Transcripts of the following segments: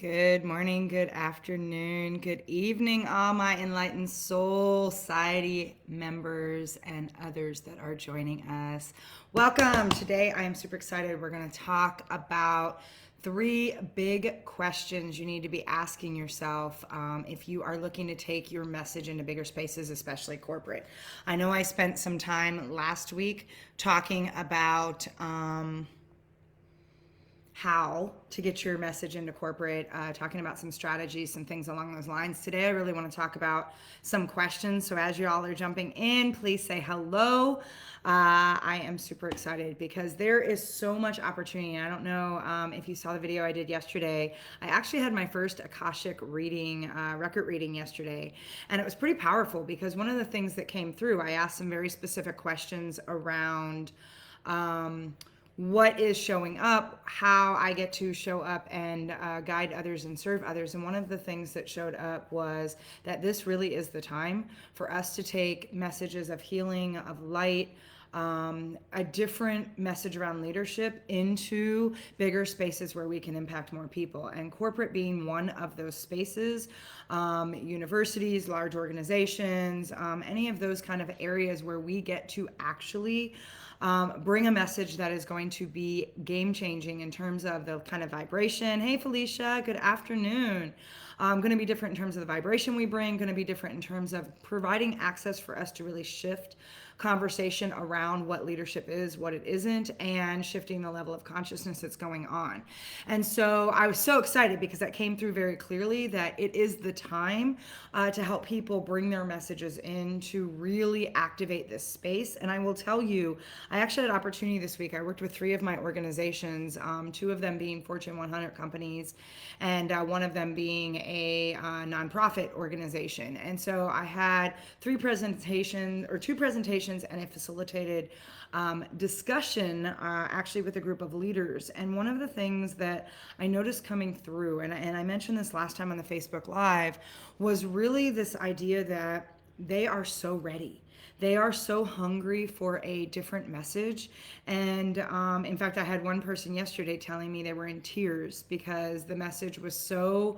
Good morning, good afternoon, good evening, all my Enlightened SOULciety members and others that are joining us. Welcome. Today, I am super excited. We're going to talk about three big questions you need to be asking yourself if you are looking to take your message into bigger spaces, especially corporate. I know I spent some time last week talking about how to get your message into corporate, talking about some strategies, some things along those lines. Today, I really want to talk about some questions. So, as you all are jumping in, please say hello. I am super excited because there is so much opportunity. I don't know if you saw the video I did yesterday. I actually had my first Akashic reading, record reading yesterday, and it was pretty powerful because one of the things that came through, I asked some very specific questions around. What is showing up, how I get to show up and guide others and serve others. And one of the things that showed up was that this really is the time for us to take messages of healing, of light, a different message around leadership into bigger spaces where we can impact more people. And corporate being one of those spaces, universities, large organizations, any of those kind of areas where we get to actually bring a message that is going to be game changing in terms of the kind of vibration. Hey, Felicia, good afternoon. Going to be different in terms of the vibration we bring, going to be different in terms of providing access for us to really shift conversation around what leadership is, what it isn't, and shifting the level of consciousness that's going on. And so I was so excited because that came through very clearly that it is the time to help people bring their messages in to really activate this space. And I will tell you, I actually had an opportunity this week. I worked with three of my organizations, two of them being Fortune 100 companies, and one of them being a nonprofit organization. And so I had two presentations and a facilitated discussion actually with a group of leaders. And one of the things that I noticed coming through, and I mentioned this last time on the Facebook Live, was really this idea that they are so ready. They are so hungry for a different message. And in fact, I had one person yesterday telling me they were in tears because the message was so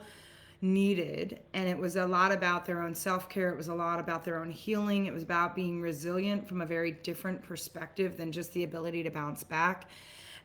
needed, and it was a lot about their own self-care. It was a lot about their own healing. It was about being resilient from a very different perspective than just the ability to bounce back,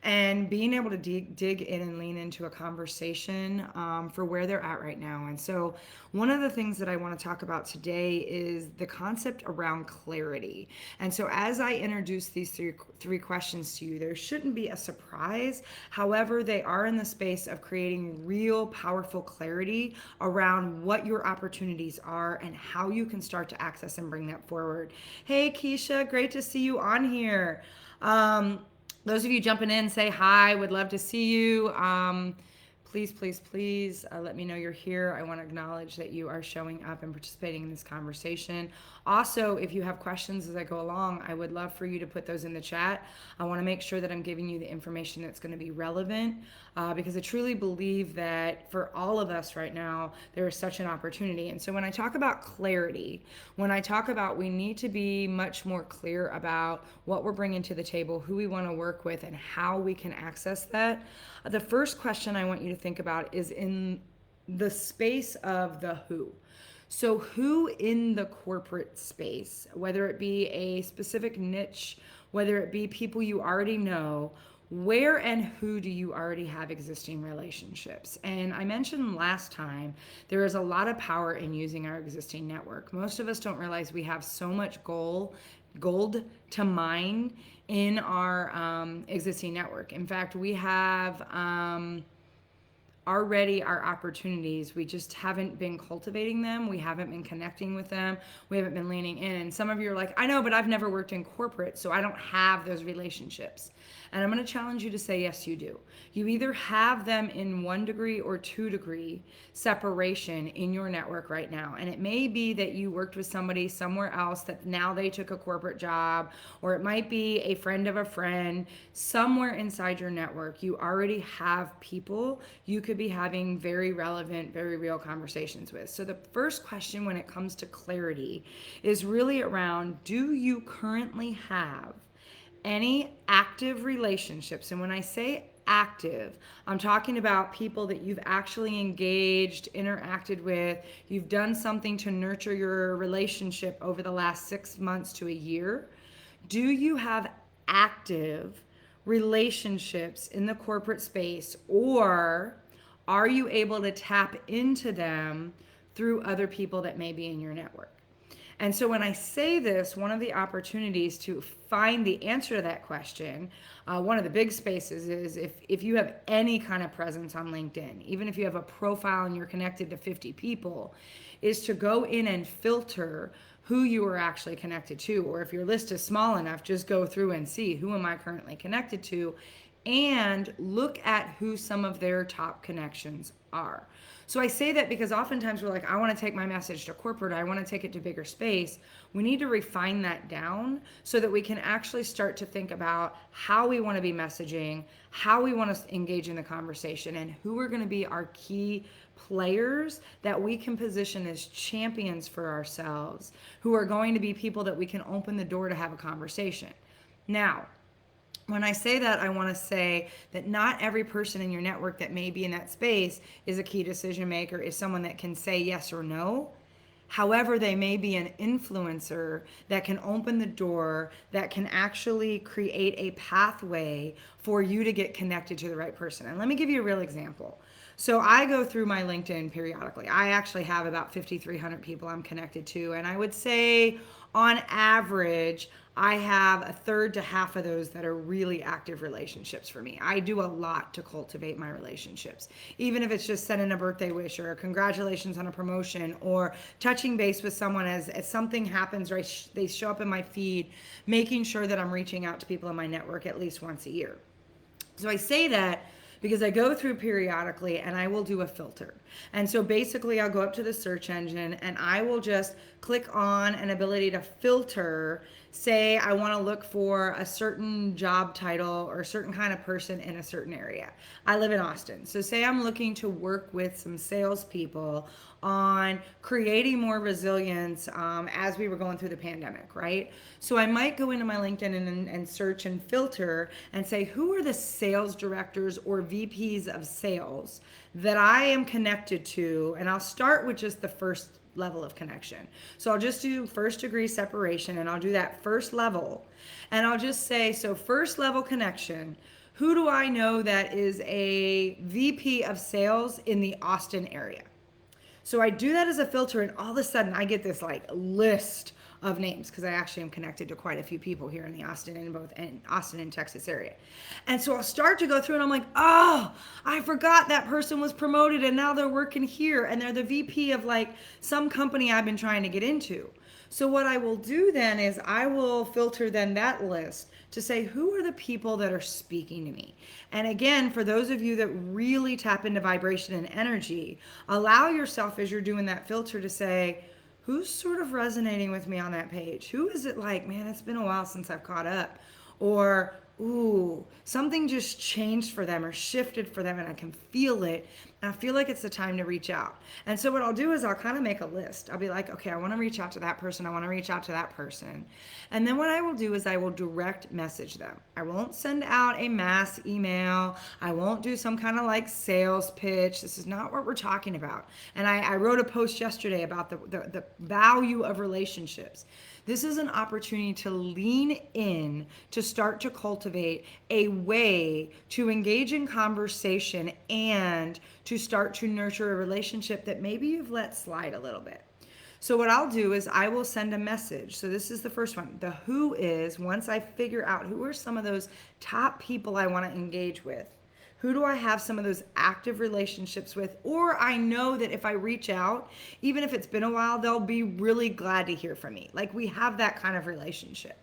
and being able to dig in and lean into a conversation for where they're at right now. And so one of the things that I want to talk about today is the concept around clarity. And so as I introduce these three questions to you, there shouldn't be a surprise. However, they are in the space of creating real powerful clarity around what your opportunities are and how you can start to access and bring that forward. Hey, Keisha, great to see you on here. Those of you jumping in, say hi. Would love to see you. Please, let me know you're here. I want to acknowledge that you are showing up and participating in this conversation. Also, if you have questions as I go along, I would love for you to put those in the chat. I want to make sure that I'm giving you the information that's going to be relevant because I truly believe that for all of us right now, there is such an opportunity. And so when I talk about clarity, when I talk about we need to be much more clear about what we're bringing to the table, who we want to work with, and how we can access that, the first question I want you to think about is in the space of the who. So, who in the corporate space, whether it be a specific niche, whether it be people you already know, where and who do you already have existing relationships? And I mentioned last time, there is a lot of power in using our existing network. Most of us don't realize we have so much gold to mine in our existing network. In fact, we have already our opportunities. We just haven't been cultivating them. We haven't been connecting with them. We haven't been leaning in. And some of you are like, I know, but I've never worked in corporate, so I don't have those relationships. And I'm going to challenge you to say, yes, you do. You either have them in 1 degree or 2 degree separation in your network right now. And it may be that you worked with somebody somewhere else that now they took a corporate job, or it might be a friend of a friend. Somewhere inside your network, you already have people you could be having very relevant, very real conversations with. So the first question when it comes to clarity is really around, do you currently have any active relationships? And when I say active. I'm talking about people that you've actually engaged, interacted with. You've done something to nurture your relationship over the last 6 months to a year. Do you have active relationships in the corporate space, or are you able to tap into them through other people that may be in your network? And so when I say this, one of the opportunities to find the answer to that question, one of the big spaces is if you have any kind of presence on LinkedIn, even if you have a profile and you're connected to 50 people, is to go in and filter who you are actually connected to. Or if your list is small enough, just go through and see who am I currently connected to, and look at who some of their top connections are. So I say that because oftentimes we're like, I want to take my message to corporate, I want to take it to bigger space. We need to refine that down so that we can actually start to think about how we want to be messaging, how we want to engage in the conversation, and who are going to be our key players that we can position as champions for ourselves, who are going to be people that we can open the door to have a conversation. Now, when I say that, I want to say that not every person in your network that may be in that space is a key decision maker, is someone that can say yes or no. However, they may be an influencer that can open the door, that can actually create a pathway for you to get connected to the right person. And let me give you a real example. So I go through my LinkedIn periodically. I actually have about 5,300 people I'm connected to. And I would say on average, I have a third to half of those that are really active relationships for me. I do a lot to cultivate my relationships, even if it's just sending a birthday wish or a congratulations on a promotion, or touching base with someone as something happens, or they show up in my feed, making sure that I'm reaching out to people in my network at least once a year. So I say that because I go through periodically and I will do a filter. And so basically I'll go up to the search engine and I will just click on an ability to filter. Say I want to look for a certain job title or a certain kind of person in a certain area. I live in Austin. So say I'm looking to work with some salespeople on creating more resilience as we were going through the pandemic, right? So I might go into my LinkedIn and search and filter and say, who are the sales directors or VPs of sales that I am connected to? And I'll start with just the first level of connection. So I'll just do first degree separation and I'll do that first level. And I'll just say, so first level connection, who do I know that is a VP of sales in the Austin area? So I do that as a filter, and all of a sudden I get this like list of names, because I actually am connected to quite a few people here in the Austin and Texas area. And so I'll start to go through and I'm like, oh, I forgot that person was promoted and now they're working here and they're the VP of like some company I've been trying to get into. So what I will do then is I will filter then that list to say, who are the people that are speaking to me? And again, for those of you that really tap into vibration and energy, allow yourself as you're doing that filter to say, who's sort of resonating with me on that page? Who is it like, man, it's been a while since I've caught up? Or, ooh, something just changed for them or shifted for them and I can feel it. And I feel like it's the time to reach out. And so what I'll do is I'll kind of make a list. I'll be like, okay, I want to reach out to that person. I want to reach out to that person. And then what I will do is I will direct message them. I won't send out a mass email. I won't do some kind of like sales pitch. This is not what we're talking about. And I wrote a post yesterday about the value of relationships. This is an opportunity to lean in, to start to cultivate a way to engage in conversation and to start to nurture a relationship that maybe you've let slide a little bit. So what I'll do is I will send a message. So this is the first one. The who is, once I figure out who are some of those top people I want to engage with, who do I have some of those active relationships with? Or I know that if I reach out, even if it's been a while, they'll be really glad to hear from me. Like we have that kind of relationship.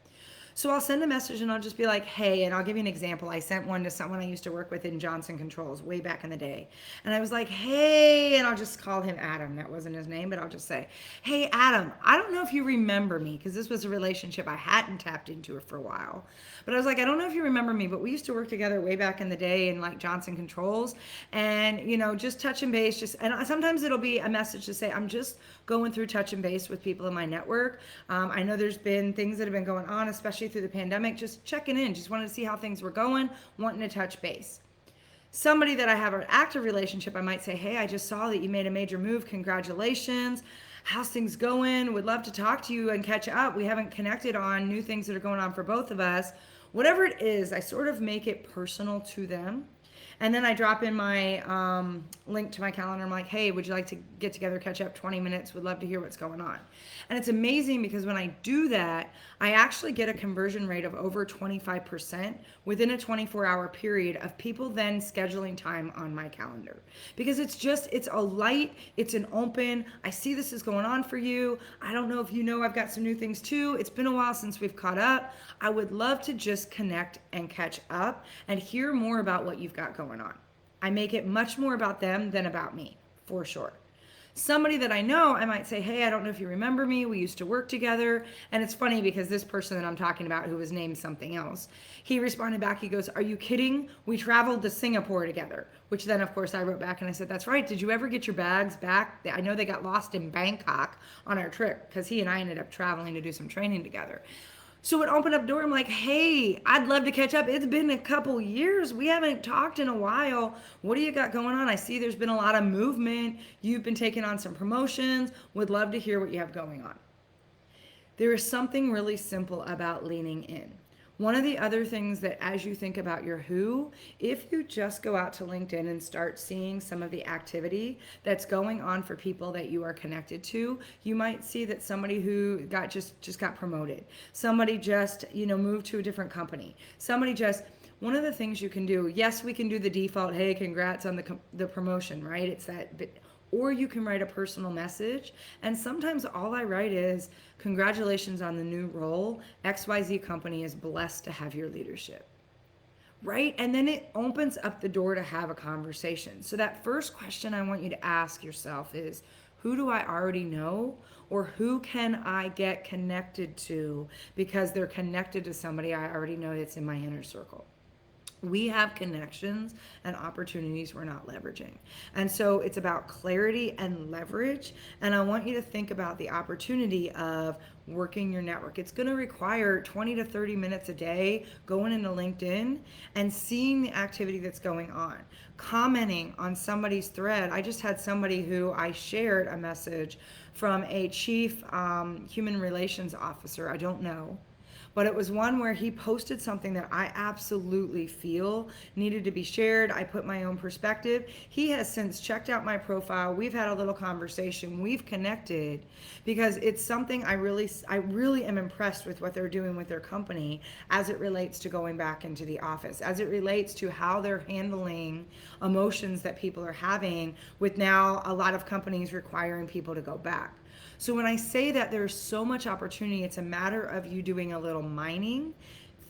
So I'll send a message and I'll just be like, hey, and I'll give you an example. I sent one to someone I used to work with in Johnson Controls way back in the day. And I was like, hey, and I'll just call him Adam. That wasn't his name, but I'll just say, hey, Adam, I don't know if you remember me, because this was a relationship I hadn't tapped into for a while. But I was like, I don't know if you remember me, but we used to work together way back in the day in like Johnson Controls. And, you know, just touch and base, and sometimes it'll be a message to say, I'm just going through touch and base with people in my network. I know there's been things that have been going on, especially through the pandemic, just checking in, just wanted to see how things were going, wanting to touch base. Somebody that I have an active relationship, I might say, hey, I just saw that you made a major move. Congratulations. How's things going? Would love to talk to you and catch up. We haven't connected on new things that are going on for both of us. Whatever it is, I sort of make it personal to them. And then I drop in my link to my calendar. I'm like, hey, would you like to get together, catch up 20 minutes? Would love to hear what's going on. And it's amazing because when I do that, I actually get a conversion rate of over 25% within a 24-hour period of people then scheduling time on my calendar. Because it's a light, it's an open, I see this is going on for you. I don't know if you know I've got some new things too. It's been a while since we've caught up. I would love to just connect and catch up and hear more about what you've got going on. I make it much more about them than about me, for sure. Somebody that I know, I might say, hey, I don't know if you remember me. We used to work together. And it's funny because this person that I'm talking about, who was named something else, he responded back. He goes, are you kidding? We traveled to Singapore together. Which then, of course, I wrote back and I said, that's right. Did you ever get your bags back? I know they got lost in Bangkok on our trip because he and I ended up traveling to do some training together. So it opened up door. I'm like, hey, I'd love to catch up. It's been a couple years. We haven't talked in a while. What do you got going on? I see there's been a lot of movement. You've been taking on some promotions. Would love to hear what you have going on. There is something really simple about leaning in. One of the other things that as you think about your who, if you just go out to LinkedIn and start seeing some of the activity that's going on for people that you are connected to, you might see that somebody who just got promoted, somebody just, moved to a different company, one of the things you can do, yes, we can do the default, hey, congrats on the promotion, right? It's that bit. Or you can write a personal message. And sometimes all I write is, congratulations on the new role. XYZ company is blessed to have your leadership. Right? And then it opens up the door to have a conversation. So that first question I want you to ask yourself is, who do I already know? Or who can I get connected to because they're connected to somebody I already know that's in my inner circle? We have connections and opportunities we're not leveraging. And so it's about clarity and leverage. And I want you to think about the opportunity of working your network. It's going to require 20 to 30 minutes a day going into LinkedIn and seeing the activity that's going on, commenting on somebody's thread. I just had somebody who I shared a message from a chief human relations officer. I don't know. But it was one where he posted something that I absolutely feel needed to be shared. I put my own perspective. He has since checked out my profile. We've had a little conversation. We've connected because it's something I really am impressed with what they're doing with their company as it relates to going back into the office, as it relates to how they're handling emotions that people are having with now a lot of companies requiring people to go back. So when I say that there's so much opportunity, it's a matter of you doing a little mining,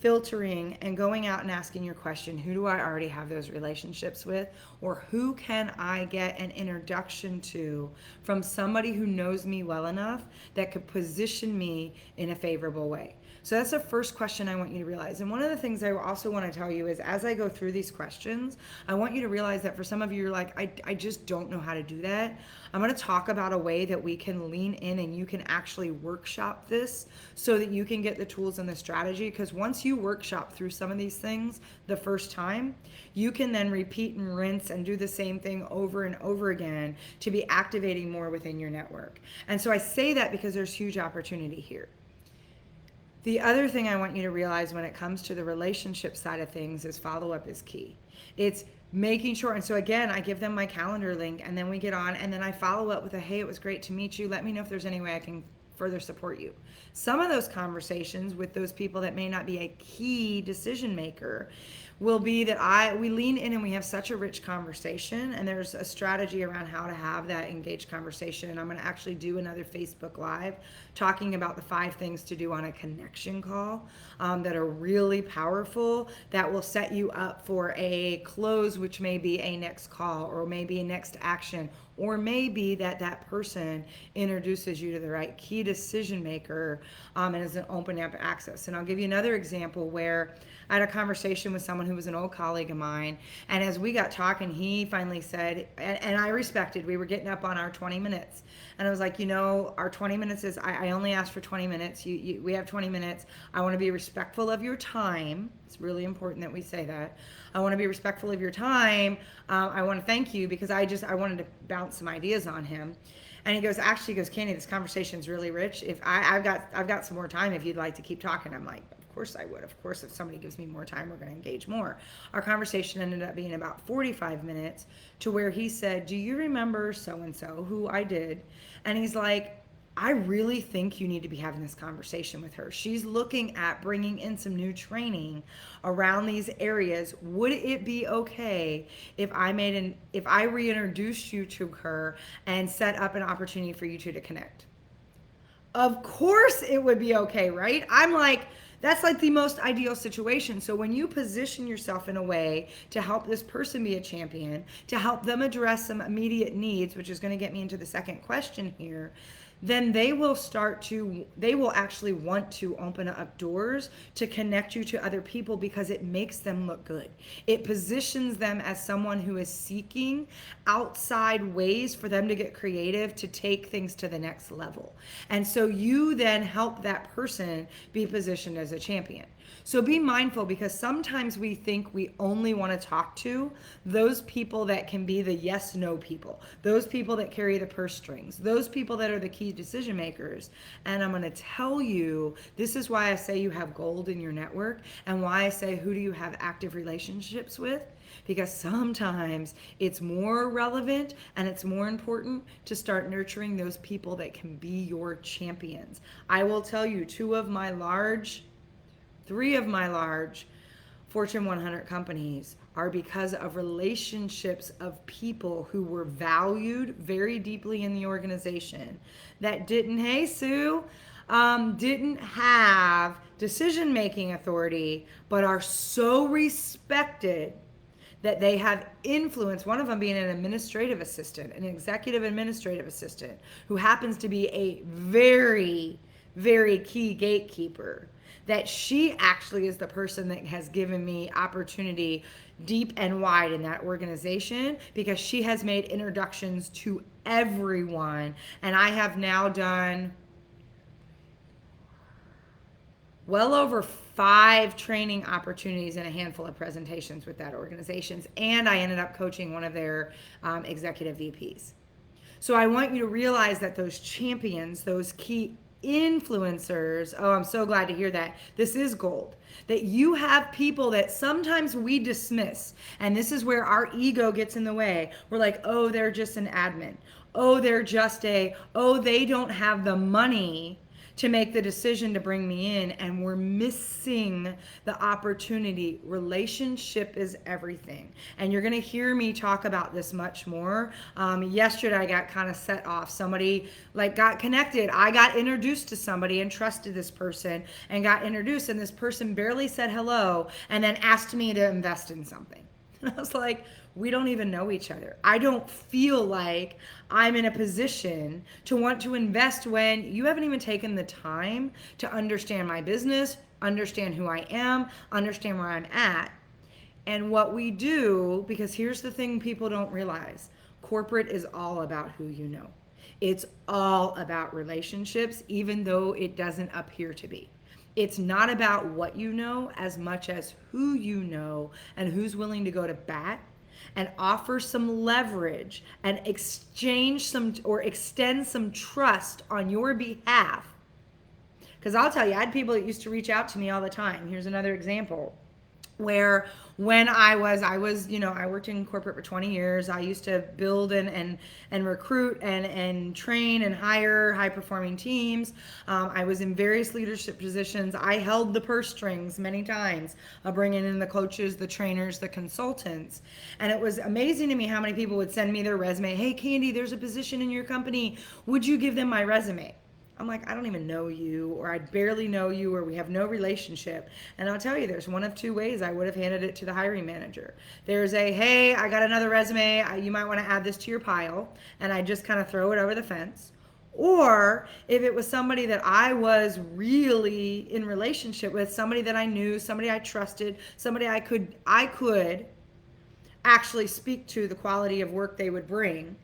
filtering, and going out and asking your question, who do I already have those relationships with? Or who can I get an introduction to from somebody who knows me well enough that could position me in a favorable way? So that's the first question I want you to realize. And one of the things I also want to tell you is as I go through these questions, I want you to realize that for some of you, you're like, I just don't know how to do that. I'm going to talk about a way that we can lean in and you can actually workshop this so that you can get the tools and the strategy. Because once you workshop through some of these things the first time, you can then repeat and rinse and do the same thing over and over again to be activating more within your network. And so I say that because there's huge opportunity here. The other thing I want you to realize when it comes to the relationship side of things is follow-up is key. It's making sure, and so again, I give them my calendar link and then we get on and then I follow up with a, hey, it was great to meet you. Let me know if there's any way I can further support you. Some of those conversations with those people that may not be a key decision maker will be that we lean in and we have such a rich conversation, and there's a strategy around how to have that engaged conversation. And I'm going to actually do another Facebook Live talking about the 5 things to do on a connection call that are really powerful, that will set you up for a close, which may be a next call or maybe a next action or maybe that person introduces you to the right key decision maker, and is an open up access. And I'll give you another example where I had a conversation with someone who was an old colleague of mine, and as we got talking, he finally said, and I respected, we were getting up on our 20 minutes, and I was like, our 20 minutes is, I only asked for 20 minutes. We have 20 minutes. I want to be respectful of your time. It's really important that we say that. I want to be respectful of your time. I want to thank you because I wanted to bounce some ideas on him. And he goes, Candy, this conversation is really rich. If I've got some more time, if you'd like to keep talking. I'm like, of course I would. Of course, if somebody gives me more time, we're going to engage more. Our conversation ended up being about 45 minutes, to where he said, do you remember so-and-so, who I did? And he's like, I really think you need to be having this conversation with her. She's looking at bringing in some new training around these areas. Would it be okay if I reintroduced you to her and set up an opportunity for you two to connect? Of course it would be okay, right? I'm like, that's like the most ideal situation. So when you position yourself in a way to help this person be a champion, to help them address some immediate needs, which is going to get me into the second question here, then they will actually want to open up doors to connect you to other people, because it makes them look good. It positions them as someone who is seeking outside ways for them to get creative, to take things to the next level. And so you then help that person be positioned as a champion. So be mindful, because sometimes we think we only want to talk to those people that can be the yes, no people, those people that carry the purse strings, those people that are the key decision makers. And I'm going to tell you, this is why I say you have gold in your network, and why I say, who do you have active relationships with? Because sometimes it's more relevant and it's more important to start nurturing those people that can be your champions. I will tell you, three of my large Fortune 100 companies are because of relationships of people who were valued very deeply in the organization, that didn't have decision-making authority, but are so respected that they have influence. One of them being an administrative assistant, an executive administrative assistant, who happens to be a very, very key gatekeeper. That she actually is the person that has given me opportunity deep and wide in that organization, because she has made introductions to everyone. And I have now done well over 5 training opportunities and a handful of presentations with that organization. And I ended up coaching one of their executive VPs. So I want you to realize that those champions, those key influencers, oh, I'm so glad to hear that. This is gold. That you have people that sometimes we dismiss, and this is where our ego gets in the way. We're like, oh, they're just an admin. Oh, they don't have the money to make the decision to bring me in, and we're missing the opportunity. Relationship is everything. And you're gonna hear me talk about this much more. Yesterday I got kind of set off. Somebody got connected. I got introduced to somebody and trusted this person and got introduced, and this person barely said hello and then asked me to invest in something. And I was like, we don't even know each other. I don't feel like I'm in a position to want to invest when you haven't even taken the time to understand my business, understand who I am, understand where I'm at, and what we do. Because here's the thing people don't realize. Corporate is all about who you know. It's all about relationships, even though it doesn't appear to be. It's not about what you know as much as who you know, and who's willing to go to bat and offer some leverage and exchange some or extend some trust on your behalf. Because I'll tell you, I had people that used to reach out to me all the time. Here's another example where when I worked in corporate for 20 years. I used to build and recruit and train and hire high performing teams. I was in various leadership positions. I held the purse strings many times, bringing in the coaches, the trainers, the consultants. And it was amazing to me how many people would send me their resume. Hey, Candy, there's a position in your company. Would you give them my resume? I'm like, I don't even know you, or I barely know you, or we have no relationship. And I'll tell you, there's one of two ways I would have handed it to the hiring manager. There's a, hey, I got another resume. You might want to add this to your pile. And I just kind of throw it over the fence. Or if it was somebody that I was really in relationship with, somebody that I knew, somebody I trusted, somebody I could actually speak to the quality of work they would bring,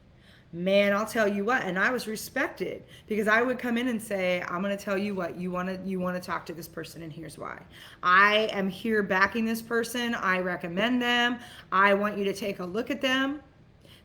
man, I'll tell you what. And I was respected because I would come in and say, I'm going to tell you what, you want to talk to this person, and here's why. I am here backing this person. I recommend them. I want you to take a look at them.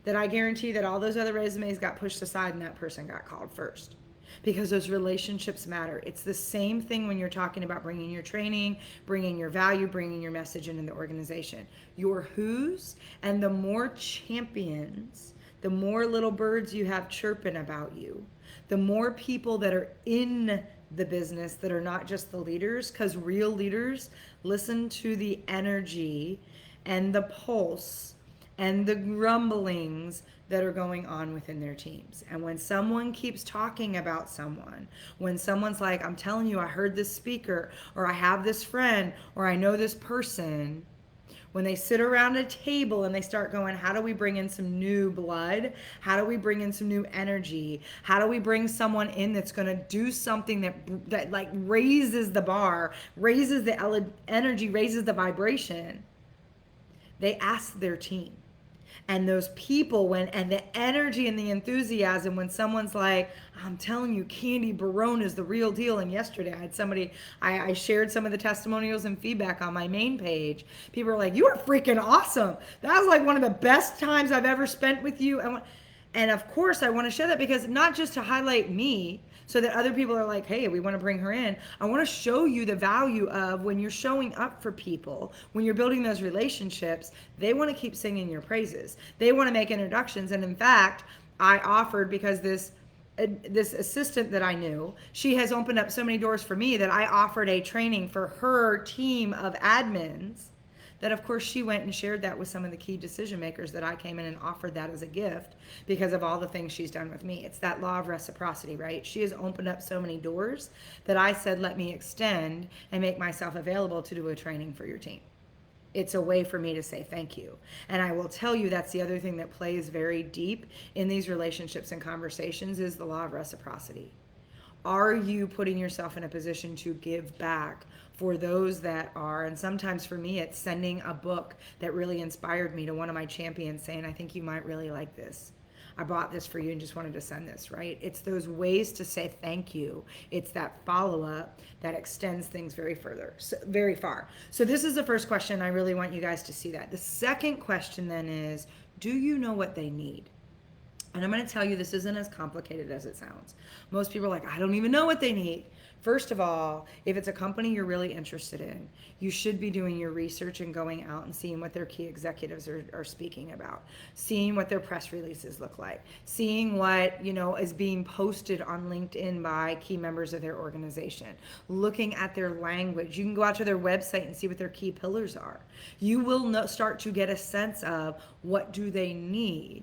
That I guarantee that all those other resumes got pushed aside and that person got called first, because those relationships matter. It's the same thing when you're talking about bringing your training, bringing your value, bringing your message into the organization. Your who's, and the more champions, the more little birds you have chirping about you, the more people that are in the business that are not just the leaders, because real leaders listen to the energy and the pulse and the grumblings that are going on within their teams. And when someone keeps talking about someone, when someone's like, I'm telling you, I heard this speaker, or I have this friend, or I know this person, when they sit around a table and they start going, how do we bring in some new blood? How do we bring in some new energy? How do we bring someone in that's going to do something that like raises the bar, raises the energy, raises the vibration? They ask their team. And those people, and the energy and the enthusiasm when someone's like, I'm telling you, Candy Barone is the real deal. And yesterday I had somebody, I shared some of the testimonials and feedback on my main page. People are like, you are freaking awesome. That was like one of the best times I've ever spent with you. And of course, I want to share that because not just to highlight me, so that other people are like, hey, we want to bring her in. I want to show you the value of when you're showing up for people, when you're building those relationships, they want to keep singing your praises. They want to make introductions. And in fact, I offered, because this assistant that I knew, she has opened up so many doors for me that I offered a training for her team of admins, that of course she went and shared that with some of the key decision makers, that I came in and offered that as a gift because of all the things she's done with me. It's that law of reciprocity, right? She has opened up so many doors that I said, let me extend and make myself available to do a training for your team. It's a way for me to say thank you. And I will tell you, that's the other thing that plays very deep in these relationships and conversations, is the law of reciprocity. Are you putting yourself in a position to give back for those that are? And sometimes for me, it's sending a book that really inspired me to one of my champions, saying, I think you might really like this. I bought this for you and just wanted to send this, right? It's those ways to say thank you. It's that follow-up that extends things very far. So this is the first question. I really want you guys to see that. The second question then is, do you know what they need? And I'm going to tell you, this isn't as complicated as it sounds. Most people are like, I don't even know what they need. First of all, if it's a company you're really interested in, you should be doing your research and going out and seeing what their key executives are speaking about, seeing what their press releases look like, seeing what, is being posted on LinkedIn by key members of their organization, looking at their language. You can go out to their website and see what their key pillars are. You will start to get a sense of what do they need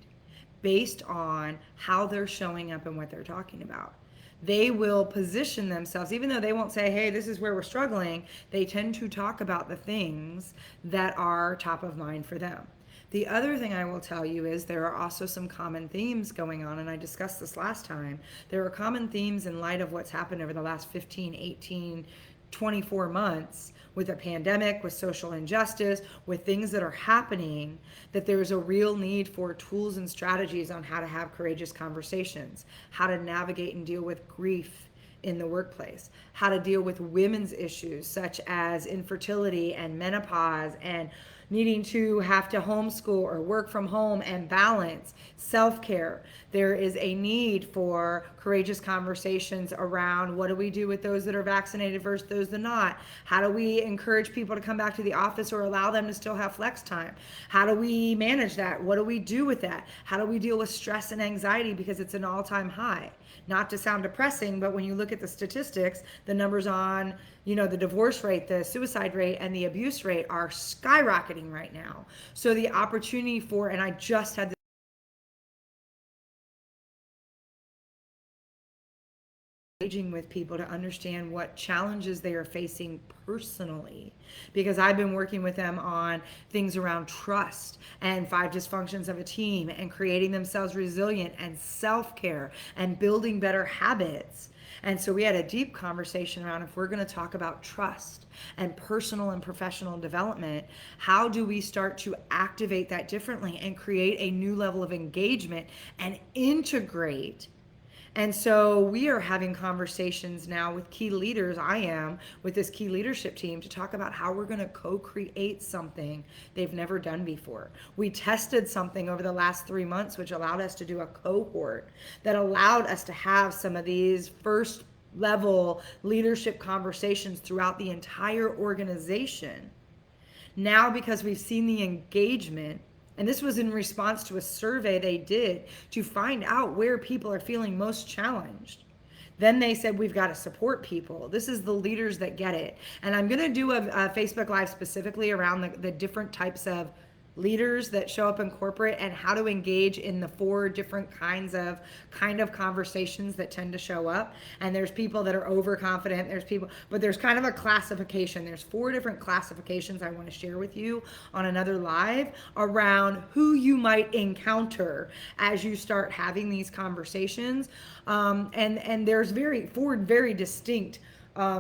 based on how they're showing up and what they're talking about. They will position themselves, even though they won't say, hey, this is where we're struggling, they tend to talk about the things that are top of mind for them. The other thing I will tell you is there are also some common themes going on, and I discussed this last time. There are common themes in light of what's happened over the last 15, 18, 24 months with a pandemic, with social injustice, with things that are happening, that there's a real need for tools and strategies on how to have courageous conversations, how to navigate and deal with grief in the workplace, how to deal with women's issues such as infertility and menopause and needing to have to homeschool or work from home and balance, self-care. There is a need for courageous conversations around what do we do with those that are vaccinated versus those that are not? How do we encourage people to come back to the office or allow them to still have flex time? How do we manage that? What do we do with that? How do we deal with stress and anxiety because it's an all-time high? Not to sound depressing, but when you look at the statistics, the numbers on, the divorce rate, the suicide rate, and the abuse rate are skyrocketing right now. So the opportunity for, and I just had this, engaging with people to understand what challenges they are facing personally, because I've been working with them on things around trust and 5 dysfunctions of a team and creating themselves resilient and self-care and building better habits. And so we had a deep conversation around, if we're going to talk about trust and personal and professional development, how do we start to activate that differently and create a new level of engagement and integrate. And so we are having conversations now with key leaders. I am with this key leadership team to talk about how we're going to co-create something they've never done before. We tested something over the last 3 months, which allowed us to do a cohort that allowed us to have some of these first level leadership conversations throughout the entire organization. Now, because we've seen the engagement, and this was in response to a survey they did to find out where people are feeling most challenged. Then they said, we've got to support people. This is the leaders that get it. And I'm going to do a Facebook Live specifically around the different types of leaders that show up in corporate and how to engage in the 4 different kinds of conversations that tend to show up. And there's people that are overconfident, there's people, but there's kind of a classification. There's 4 different classifications I want to share with you on another live around who you might encounter as you start having these conversations. And there's 4 very distinct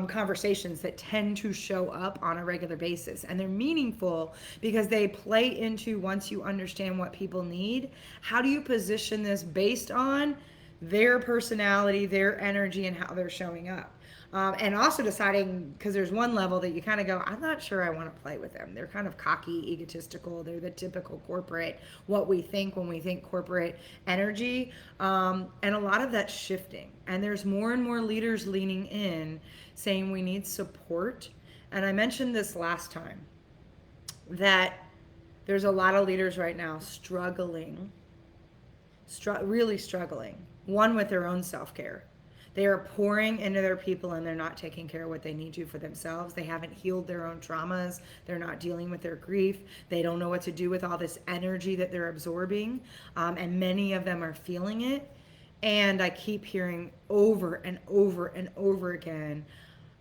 conversations that tend to show up on a regular basis, and they're meaningful because they play into, once you understand what people need, how do you position this based on their personality, their energy, and how they're showing up. And also deciding, because there's one level that you kind of go, I'm not sure I want to play with them. They're kind of cocky, egotistical. They're the typical corporate, what we think when we think corporate energy. And a lot of that's shifting. And there's more and more leaders leaning in saying we need support. And I mentioned this last time, that there's a lot of leaders right now struggling, really struggling. One, with their own self-care. They are pouring into their people and they're not taking care of what they need to for themselves. They haven't healed their own traumas. They're not dealing with their grief. They don't know what to do with all this energy that they're absorbing. And many of them are feeling it. And I keep hearing over and over and over again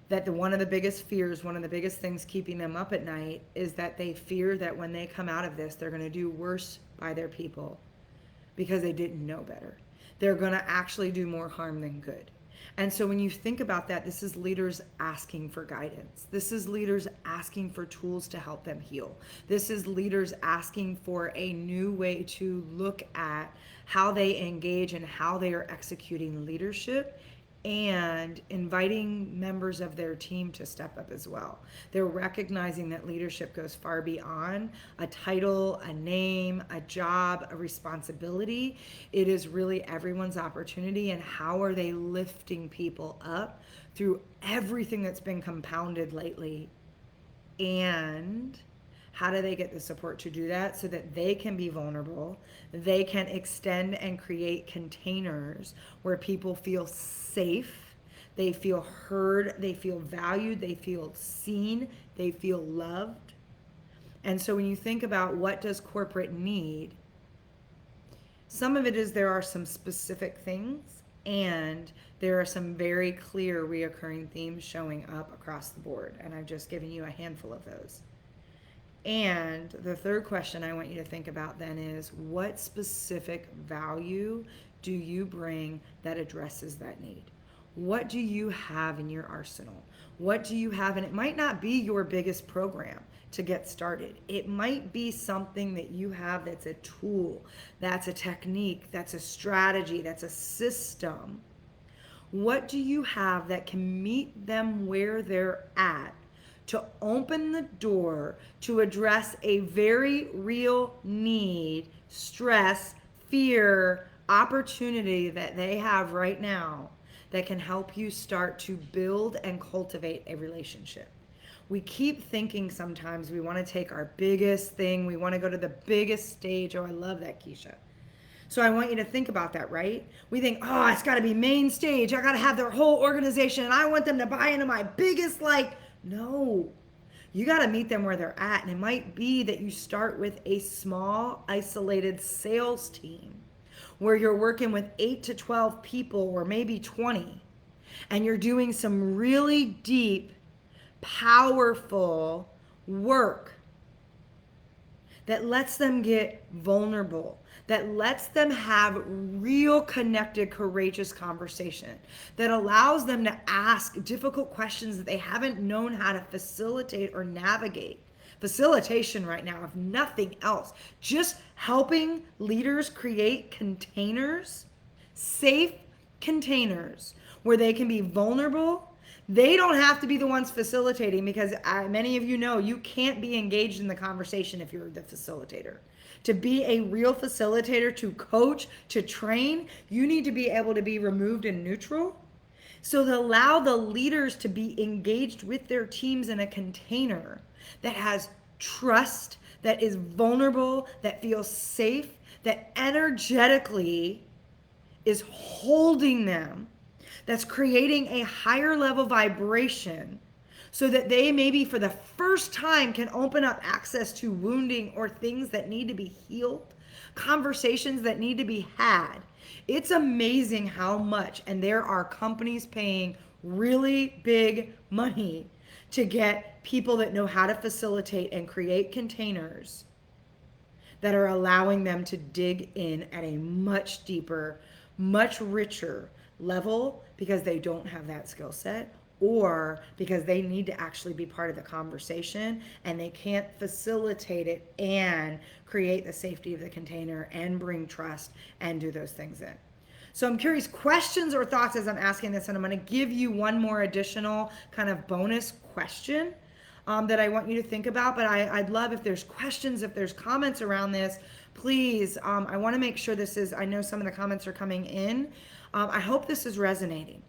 that one of the biggest fears, one of the biggest things keeping them up at night is that they fear that when they come out of this, they're going to do worse by their people because they didn't know better. They're going to actually do more harm than good. And so when you think about that, this is leaders asking for guidance. This is leaders asking for tools to help them heal. This is leaders asking for a new way to look at how they engage and how they are executing leadership, and inviting members of their team to step up as well. They're recognizing that leadership goes far beyond a title, a name, a job, a responsibility. It is really everyone's opportunity, and how are they lifting people up through everything that's been compounded lately, and how do they get the support to do that so that they can be vulnerable? They can extend and create containers where people feel safe, they feel heard, they feel valued, they feel seen, they feel loved. And so when you think about what does corporate need, some of it is there are some specific things, and there are some very clear reoccurring themes showing up across the board. And I've just given you a handful of those. And the third question I want you to think about then is, what specific value do you bring that addresses that need? What do you have in your arsenal? What do you have? And it might not be your biggest program to get started. It might be something that you have that's a tool, that's a technique, that's a strategy, that's a system. What do you have that can meet them where they're at, to open the door to address a very real need, stress, fear, opportunity that they have right now that can help you start to build and cultivate a relationship? We keep thinking sometimes we want to take our biggest thing, we want to go to the biggest stage. Oh, I love that, Keisha. So I want you to think about that, right? We think, oh, it's got to be main stage. I got to have their whole organization, and I want them to buy into my biggest, no, you got to meet them where they're at. And it might be that you start with a small, isolated sales team where you're working with 8 to 12 people, or maybe 20. and you're doing some really deep, powerful work that lets them get vulnerable, that lets them have real connected, courageous conversation, that allows them to ask difficult questions that they haven't known how to facilitate or navigate. Facilitation right now, if nothing else, just helping leaders create containers, safe containers where they can be vulnerable. They don't have to be the ones facilitating, because many of you know you can't be engaged in the conversation if you're the facilitator. To be a real facilitator, to coach, to train, you need to be able to be removed and neutral. So to allow the leaders to be engaged with their teams in a container that has trust, that is vulnerable, that feels safe, that energetically is holding them, that's creating a higher level vibration, so that they maybe for the first time can open up access to wounding or things that need to be healed, conversations that need to be had. It's amazing how much, and there are companies paying really big money to get people that know how to facilitate and create containers that are allowing them to dig in at a much deeper, much richer level, because they don't have that skill set, or because they need to actually be part of the conversation and they can't facilitate it and create the safety of the container and bring trust and do those things in. So I'm curious, questions or thoughts as I'm asking this, and I'm going to give you one more additional kind of bonus question that I want you to think about. But I'd love if there's questions, if there's comments around this, please. I want to make sure this is, I know some of the comments are coming in. I hope this is resonating.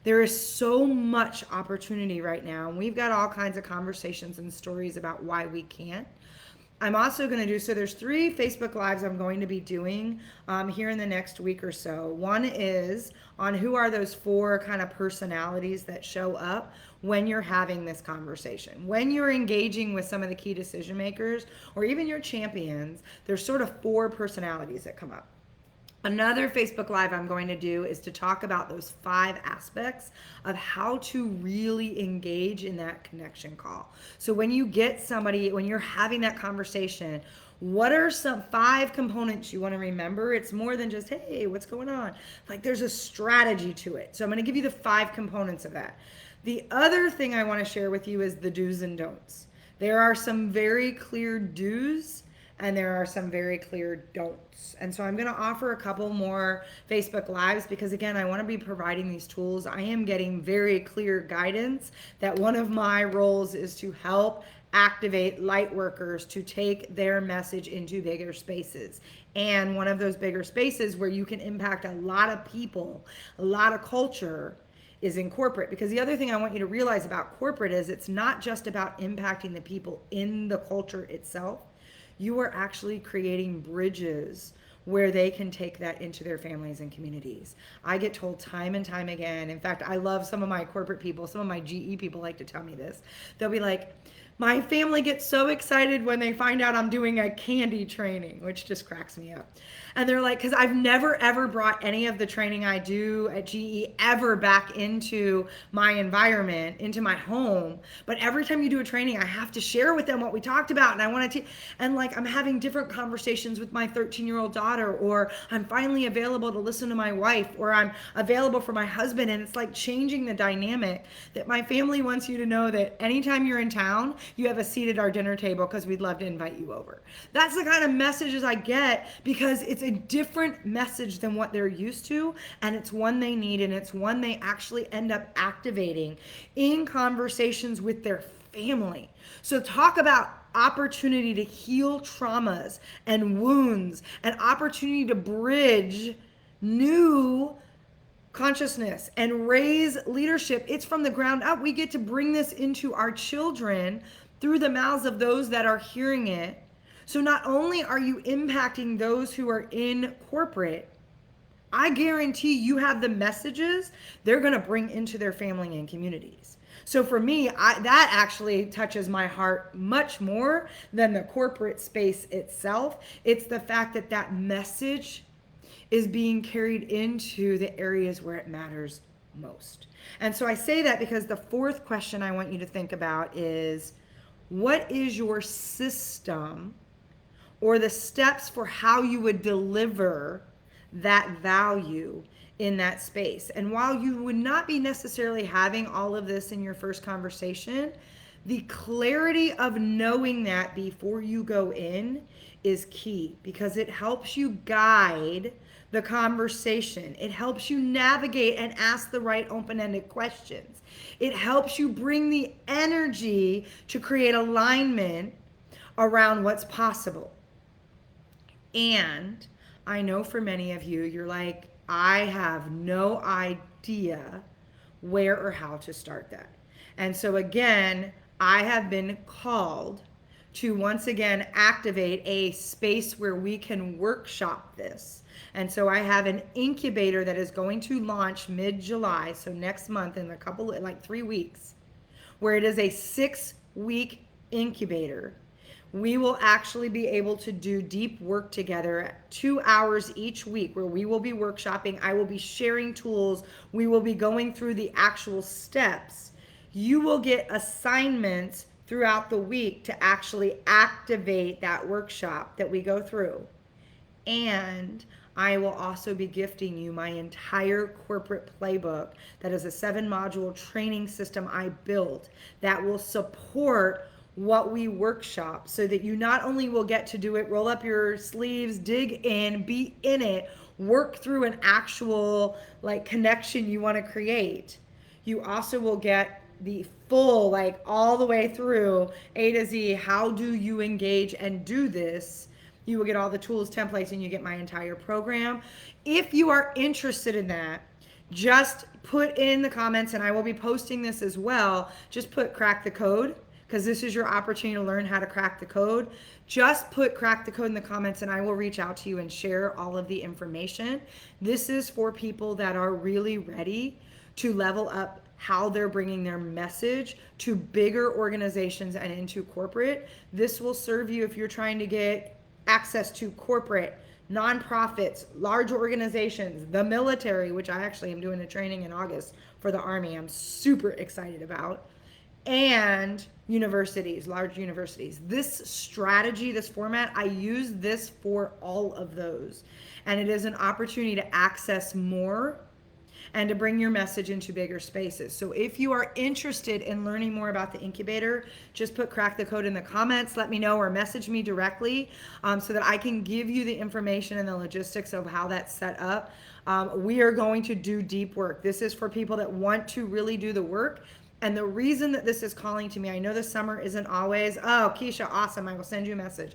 There is so much opportunity right now, and we've got all kinds of conversations and stories about why we can't. I'm also going to do, so there's 3 Facebook Lives I'm going to be doing here in the next week or so. One is on who are those 4 kind of personalities that show up when you're having this conversation. When you're engaging with some of the key decision makers or even your champions, there's sort of 4 personalities that come up. Another Facebook Live I'm going to do is to talk about those 5 aspects of how to really engage in that connection call. So when you get somebody, when you're having that conversation, what are some 5 components you want to remember? It's more than just, hey, what's going on? Like, there's a strategy to it. So I'm going to give you the 5 components of that. The other thing I want to share with you is the do's and don'ts. There are some very clear do's and there are some very clear don'ts. And so I'm going to offer a couple more Facebook Lives, because again, I want to be providing these tools. I am getting very clear guidance that one of my roles is to help activate light workers to take their message into bigger spaces. And one of those bigger spaces where you can impact a lot of people, a lot of culture, is in corporate. Because the other thing I want you to realize about corporate is it's not just about impacting the people in the culture itself. You are actually creating bridges where they can take that into their families and communities. I get told time and time again, in fact, I love some of my corporate people, some of my GE people like to tell me this. They'll be like, my family gets so excited when they find out I'm doing a candy training, which just cracks me up. And they're like, because I've never ever brought any of the training I do at GE ever back into my environment, into my home. But every time you do a training, I have to share with them what we talked about. And I want to, and like, I'm having different conversations with my 13-year-old daughter, or I'm finally available to listen to my wife, or I'm available for my husband. And it's like changing the dynamic that my family wants you to know that anytime you're in town, you have a seat at our dinner table because we'd love to invite you over. That's the kind of messages I get, because it's a different message than what they're used to, and it's one they need, and it's one they actually end up activating in conversations with their family. So talk about opportunity to heal traumas and wounds, and opportunity to bridge new consciousness and raise leadership. It's from the ground up. We get to bring this into our children through the mouths of those that are hearing it. So not only are you impacting those who are in corporate, I guarantee you have the messages they're going to bring into their family and communities. So for me, that actually touches my heart much more than the corporate space itself. It's the fact that that message is being carried into the areas where it matters most. And so I say that because the fourth question I want you to think about is, what is your system or the steps for how you would deliver that value in that space? And while you would not be necessarily having all of this in your first conversation, the clarity of knowing that before you go in is key, because it helps you guide the conversation. It helps you navigate and ask the right open-ended questions. It helps you bring the energy to create alignment around what's possible. And I know for many of you, you're like, I have no idea where or how to start that. And so again, I have been called to once again activate a space where we can workshop this. And so I have an incubator that is going to launch mid-July, so next month, in a couple, like 3 weeks, where it is a 6-week incubator. We will actually be able to do deep work together, 2 hours each week, where we will be workshopping. I will be sharing tools. We will be going through the actual steps. You will get assignments throughout the week to actually activate that workshop that we go through. And I will also be gifting you my entire corporate playbook. That is a 7-module training system I built that will support what we workshop, so that you not only will get to do it, roll up your sleeves, dig in, be in it, work through an actual like connection you want to create. You also will get the full, like all the way through A to Z, how do you engage and do this. You will get all the tools, templates, and you get my entire program. If you are interested in that, just put in the comments, and I will be posting this as well. Just put crack the code, because this is your opportunity to learn how to crack the code. Just put crack the code in the comments, and I will reach out to you and share all of the information. This is for people that are really ready to level up how they're bringing their message to bigger organizations and into corporate. This will serve you if you're trying to get access to corporate, nonprofits, large organizations, the military, which I actually am doing a training in August for the Army. I'm super excited about. And universities, large universities. This strategy, this format, I use this for all of those. And it is an opportunity to access more and to bring your message into bigger spaces. So if you are interested in learning more about the incubator, just put crack the code in the comments, let me know, or message me directly so that I can give you the information and the logistics of how that's set up. We are going to do deep work. This is for people that want to really do the work. And the reason that this is calling to me, I know the summer isn't always, oh, Keisha, awesome, I will send you a message.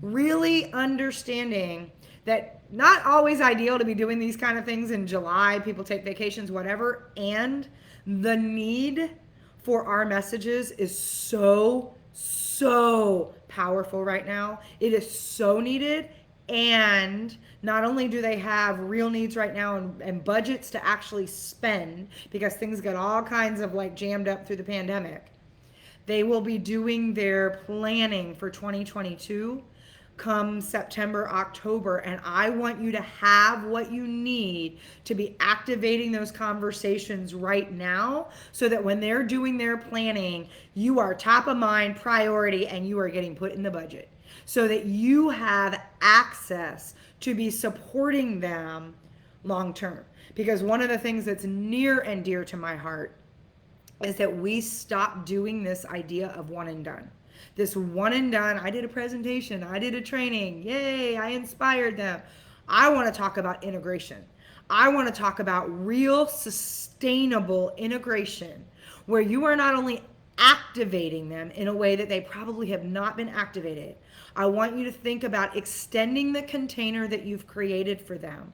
Really understanding that not always ideal to be doing these kind of things in July, people take vacations, whatever, and the need for our messages is so powerful right now. It is so needed. And not only do they have real needs right now and budgets to actually spend, because things got all kinds of like jammed up through the pandemic, they will be doing their planning for 2022 come September, October, and I want you to have what you need to be activating those conversations right now, so that when they're doing their planning, you are top of mind, priority, and you are getting put in the budget, so that you have access to be supporting them long term. Because one of the things that's near and dear to my heart is that we stop doing this idea of one and done. This one and done, I did a presentation, I did a training, yay, I inspired them. I want to talk about integration. I want to talk about real sustainable integration, where you are not only activating them in a way that they probably have not been activated. I want you to think about extending the container that you've created for them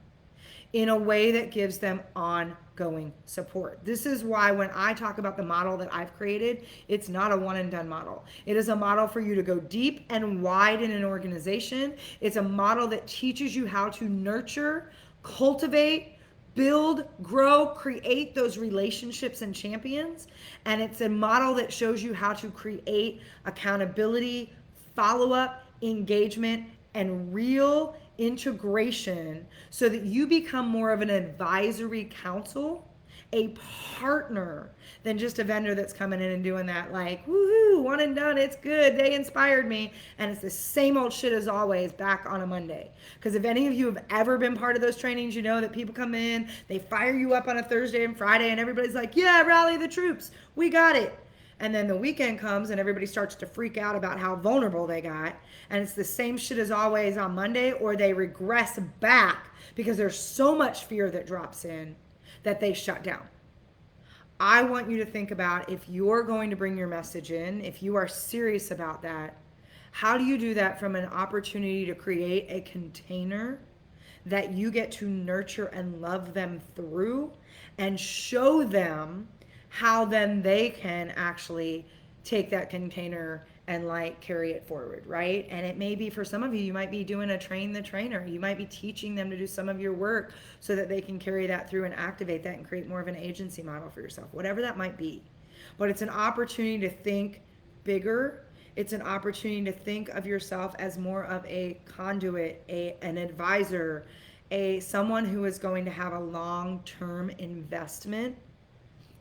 in a way that gives them ongoing support. This is why when I talk about the model that I've created, it's not a one and done model. It is a model for you to go deep and wide in an organization. It's a model that teaches you how to nurture, cultivate, build, grow, create those relationships and champions. And it's a model that shows you how to create accountability, follow-up, engagement, and real integration, so that you become more of an advisory council a partner than just a vendor that's coming in and doing that like, woohoo, one and done, it's good, they inspired me, and it's the same old shit as always back on a Monday. Because if any of you have ever been part of those trainings, you know that people come in, they fire you up on a Thursday and Friday, and everybody's like, yeah, rally the troops, we got it. And then the weekend comes and everybody starts to freak out about how vulnerable they got. And it's the same shit as always on Monday, or they regress back because there's so much fear that drops in that they shut down. I want you to think about, if you're going to bring your message in, if you are serious about that, how do you do that from an opportunity to create a container that you get to nurture and love them through, and show them how then they can actually take that container and like carry it forward, right? And it may be, for some of you, you might be doing a train the trainer. You might be teaching them to do some of your work so that they can carry that through and activate that and create more of an agency model for yourself, whatever that might be. But it's an opportunity to think bigger. It's an opportunity to think of yourself as more of a conduit, an advisor, someone who is going to have a long-term investment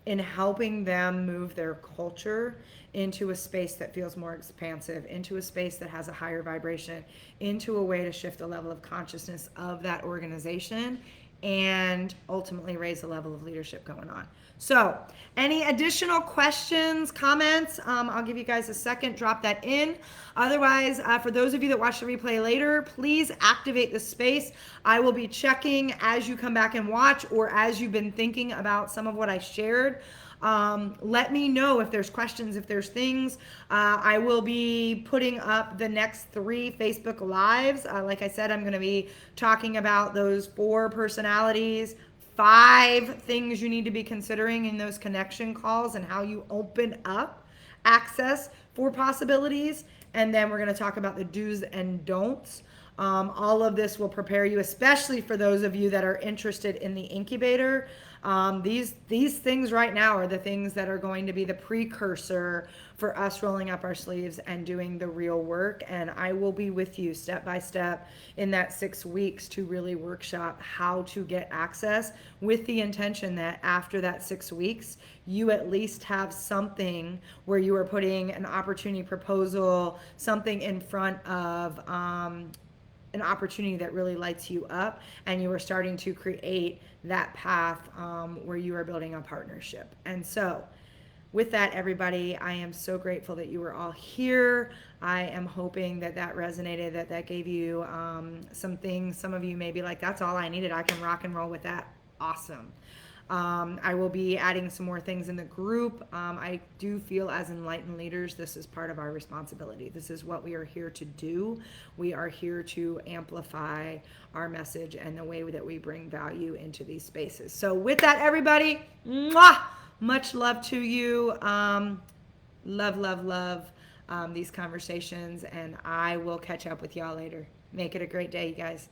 in helping them move their culture into a space that feels more expansive, into a space that has a higher vibration, into a way to shift the level of consciousness of that organization, and ultimately raise the level of leadership going on. So, any additional questions, comments? I'll give you guys a second, drop that in. Otherwise, for those of you that watch the replay later, please activate the space. I will be checking as you come back and watch, or as you've been thinking about some of what I shared. Let me know if there's questions, if there's things. I will be putting up the next 3 Facebook Lives. Like I said, I'm going to be talking about those 4 personalities, 5 things you need to be considering in those connection calls, and how you open up access for possibilities. And then we're going to talk about the do's and don'ts. All of this will prepare you, especially for those of you that are interested in the incubator. These things right now are the things that are going to be the precursor for us rolling up our sleeves and doing the real work. And I will be with you step by step in that 6 weeks to really workshop how to get access, with the intention that after that 6 weeks, you at least have something where you are putting an opportunity proposal, something in front of an opportunity that really lights you up, and you are starting to create that path where you are building a partnership. And so with that, everybody, I am so grateful that you were all here. I am hoping that that resonated, that gave you some things. Some of you may be like, that's all I needed, I can rock and roll with that. Awesome. I will be adding some more things in the group. I do feel, as enlightened leaders, this is part of our responsibility. This is what we are here to do. We are here to amplify our message and the way that we bring value into these spaces. So with that, everybody, mwah, much love to you. Love these conversations, and I will catch up with y'all later. Make it a great day, you guys.